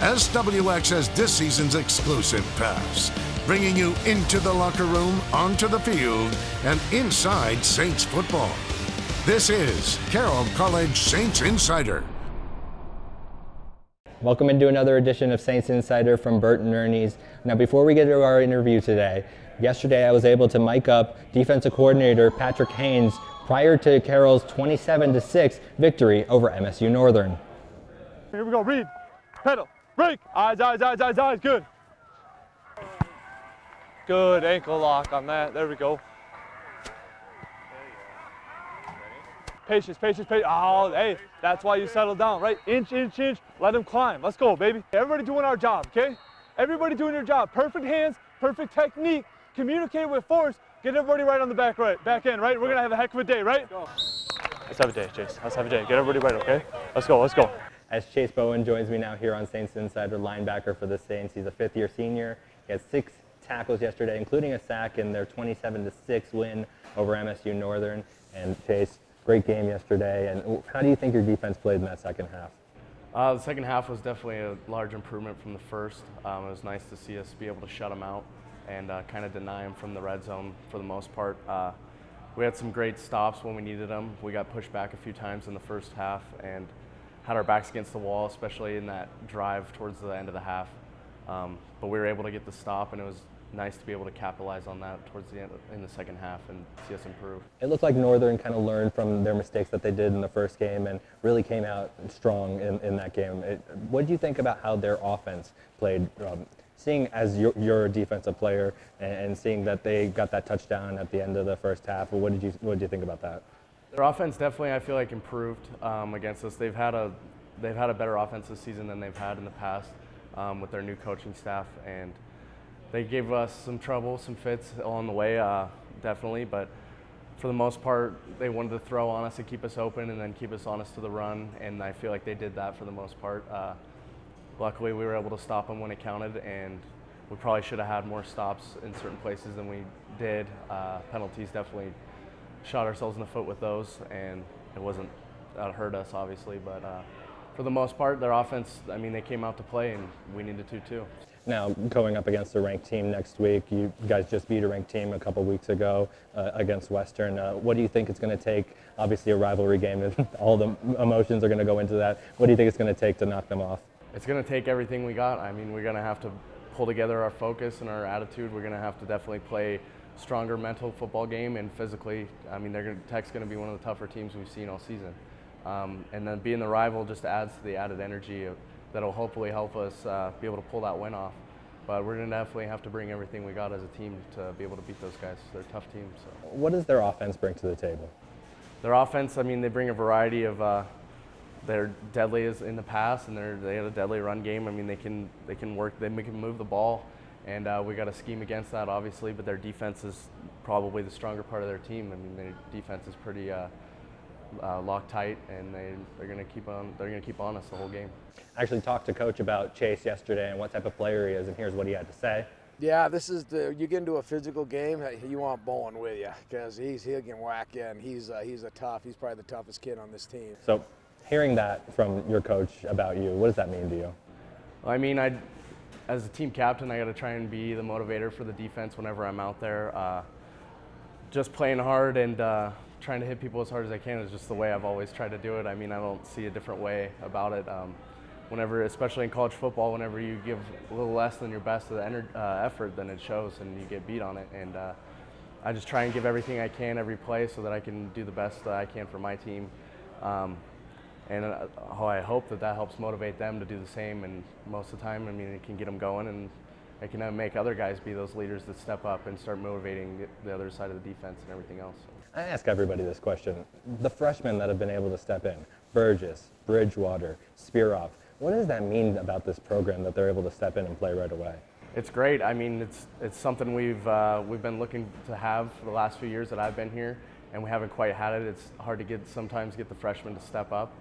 SWX has this season's exclusive pass, bringing you into the locker room, onto the field, and inside Saints football. This is Carroll College Saints Insider. Welcome into another edition of Saints Insider from Burton Ernie's. Now, before we get to our interview today, yesterday I was able to mic up defensive coordinator Patrick Haynes prior to Carroll's 27-6 victory over MSU Northern. Here we go, read, pedal, break, eyes, good. Good ankle lock on that, there we go. Patience. Oh, hey, that's why you settle down, right? Inch, let him climb. Let's go, baby. Everybody doing our job, okay? Everybody doing your job. Perfect hands, perfect technique, communicate with force, get everybody right on the back end, right? We're gonna have a heck of a day, right? Let's have a day, Chase. Let's have a day. Get everybody right, okay? Let's go. As Chase Bowen joins me now here on Saints Insider, linebacker for the Saints. He's a fifth-year senior. He had 6 tackles yesterday, including a sack in their 27-6 win over MSU Northern. And Chase, great game yesterday. And how do you think your defense played in that second half? The second half was definitely a large improvement from the first. It was nice to see us be able to shut them out and kind of deny them from the red zone for the most part. We had some great stops when we needed them. We got pushed back a few times in the first half and had our backs against the wall, especially in that drive towards the end of the half. But we were able to get the stop, and it was nice to be able to capitalize on that towards the end in the second half and see us improve. It looked like Northern kind of learned from their mistakes that they did in the first game and really came out strong in that game. What do you think about how their offense played? Seeing as you're a defensive player and seeing that they got that touchdown at the end of the first half, what did you think about that? Their offense definitely, I feel like, improved against us. They've had a better offense this season than they've had in the past with their new coaching staff, and they gave us some trouble, some fits along the way, definitely. But for the most part, they wanted to throw on us and keep us open, and then keep us honest to the run. And I feel like they did that for the most part. Luckily, we were able to stop them when it counted, and we probably should have had more stops in certain places than we did. Penalties definitely shot ourselves in the foot with those, and that hurt us obviously, but for the most part, their offense, I mean, they came out to play, and we needed to too. Now, going up against a ranked team next week, you guys just beat a ranked team a couple weeks ago against Western. What do you think it's going to take? Obviously a rivalry game, and all the emotions are going to go into that. What do you think it's going to take to knock them off? It's going to take everything we got. I mean, we're going to have to pull together our focus and our attitude. We're going to have to definitely play stronger mental football game, and physically, I mean, Tech's going to be one of the tougher teams we've seen all season. And then being the rival just adds to the added energy that'll hopefully help us be able to pull that win off. But we're going to definitely have to bring everything we got as a team to be able to beat those guys. They're a tough team. So. What does their offense bring to the table? Their offense, I mean, they bring a variety of they're deadly as in the past, and they have a deadly run game. I mean, they can move the ball. And we got a scheme against that, obviously, but their defense is probably the stronger part of their team. I mean, their defense is pretty locked tight, and they're going to keep on us the whole game. I actually talked to Coach about Chase yesterday and what type of player he is, and here's what he had to say. Yeah, you get into a physical game, you want Bowen with you because he'll get whack in. He's he's probably the toughest kid on this team. So, hearing that from your coach about you, what does that mean to you? Well, I mean, as a team captain, I got to try and be the motivator for the defense whenever I'm out there. Just playing hard and trying to hit people as hard as I can is just the way I've always tried to do it. I mean, I don't see a different way about it. Whenever, especially in college football, whenever you give a little less than your best effort, then it shows and you get beat on it. And I just try and give everything I can every play so that I can do the best that I can for my team. And I hope that helps motivate them to do the same. And most of the time, I mean, it can get them going, and it can make other guys be those leaders that step up and start motivating the other side of the defense and everything else. I ask everybody this question. The freshmen that have been able to step in, Burgess, Bridgewater, Spearoff, what does that mean about this program that they're able to step in and play right away? It's great. I mean, it's something we've been looking to have for the last few years that I've been here, and we haven't quite had it. It's hard to sometimes get the freshmen to step up.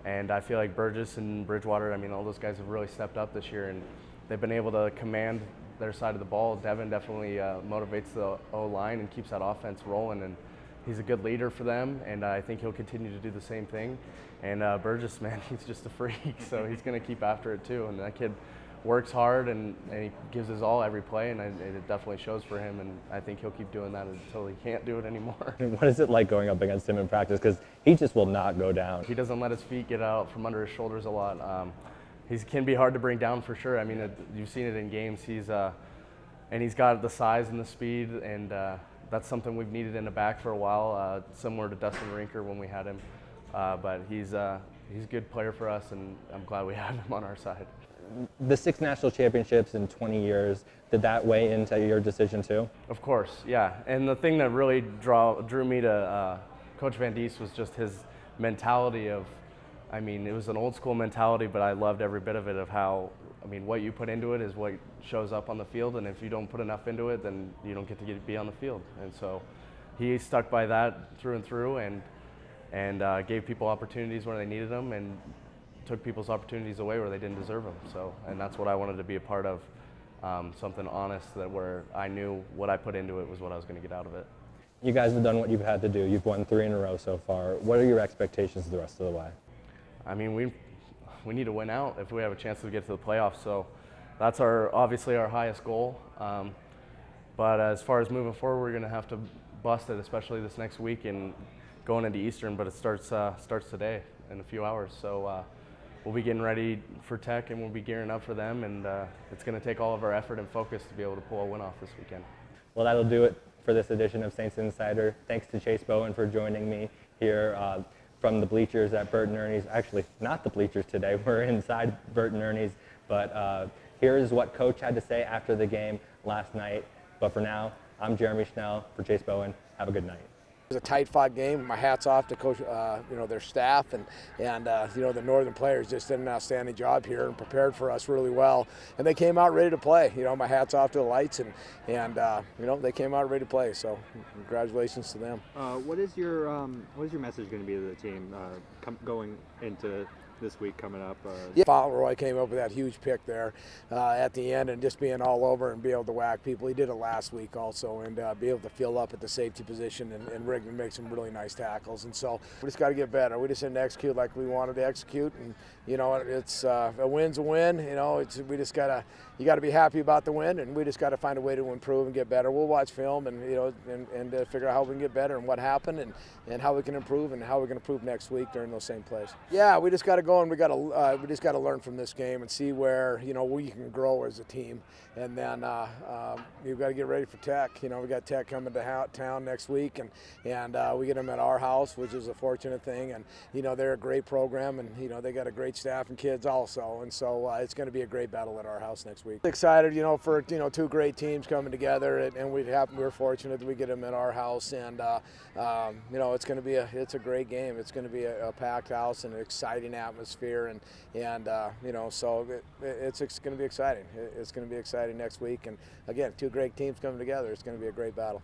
And I feel like Burgess and Bridgewater, I mean, all those guys have really stepped up this year, and they've been able to command their side of the ball. Devin definitely motivates the O-line and keeps that offense rolling. And he's a good leader for them, and I think he'll continue to do the same thing. And Burgess, man, he's just a freak, so he's going to keep after it too. And that kid works hard and he gives his all every play, and it definitely shows for him. And I think he'll keep doing that until he can't do it anymore. What is it like going up against him in practice? Because he just will not go down. He doesn't let his feet get out from under his shoulders a lot. He can be hard to bring down for sure. I mean, you've seen it in games. And he's got the size and the speed, and that's something we've needed in the back for a while, similar to Dustin Rinker when we had him. But he's a good player for us, and I'm glad we have him on our side. The 6 national championships in 20 years, did that weigh into your decision too? Of course, yeah. And the thing that really drew me to Coach Van Diest was just his mentality of, I mean, it was an old school mentality, but I loved every bit of it, of how, I mean, what you put into it is what shows up on the field, and if you don't put enough into it, then you don't get to be on the field. And so he stuck by that through and through, and gave people opportunities where they needed them, and took people's opportunities away where they didn't deserve them. So, and that's what I wanted to be a part of, something honest, that where I knew what I put into it was what I was going to get out of it. You guys have done what you've had to do. You've won 3 in a row so far. What are your expectations the rest of the way? I mean, we need to win out if we have a chance to get to the playoffs. So that's obviously our highest goal. But as far as moving forward, we're going to have to bust it, especially this next week and going into Eastern. But it starts today in a few hours. So we'll be getting ready for Tech, and we'll be gearing up for them. And it's going to take all of our effort and focus to be able to pull a win off this weekend. Well, that'll do it for this edition of Saints Insider. Thanks to Chase Bowen for joining me here from the bleachers at Bert and Ernie's. Actually, not the bleachers today. We're inside Bert and Ernie's. But here's what Coach had to say after the game last night. But for now, I'm Jeremy Schnell for Chase Bowen. Have a good night. It was a tight-fought game. My hat's off to Coach, their staff, and the Northern players just did an outstanding job here and prepared for us really well. And they came out ready to play. My hat's off to the lights, and they came out ready to play. So congratulations to them. What is your message going to be to the team going into this week coming up? Fauntleroy came up with that huge pick there at the end, and just being all over and be able to whack people. He did it last week also, and be able to fill up at the safety position and Rigman make some really nice tackles. And so we just got to get better. We just didn't execute like we wanted to execute, and it's a win's a win. We just you got to be happy about the win, and we just got to find a way to improve and get better. We'll watch film and figure out how we can get better and what happened and how we can improve and how we can improve next week during those same plays. Yeah, we just got to go and we just got to learn from this game and see where we can grow as a team, and then we've got to get ready for Tech. We got Tech coming to town next week, and we get them at our house, which is a fortunate thing, and they're a great program, and they got a great staff and kids also, and so it's going to be a great battle at our house next week. Excited, for 2 great teams coming together, and we're fortunate that we get them at our house, and it's going to be a great game. It's going to be a packed house and an exciting atmosphere, and so it's going to be exciting. It's going to be exciting next week, and again, 2 great teams coming together. It's going to be a great battle.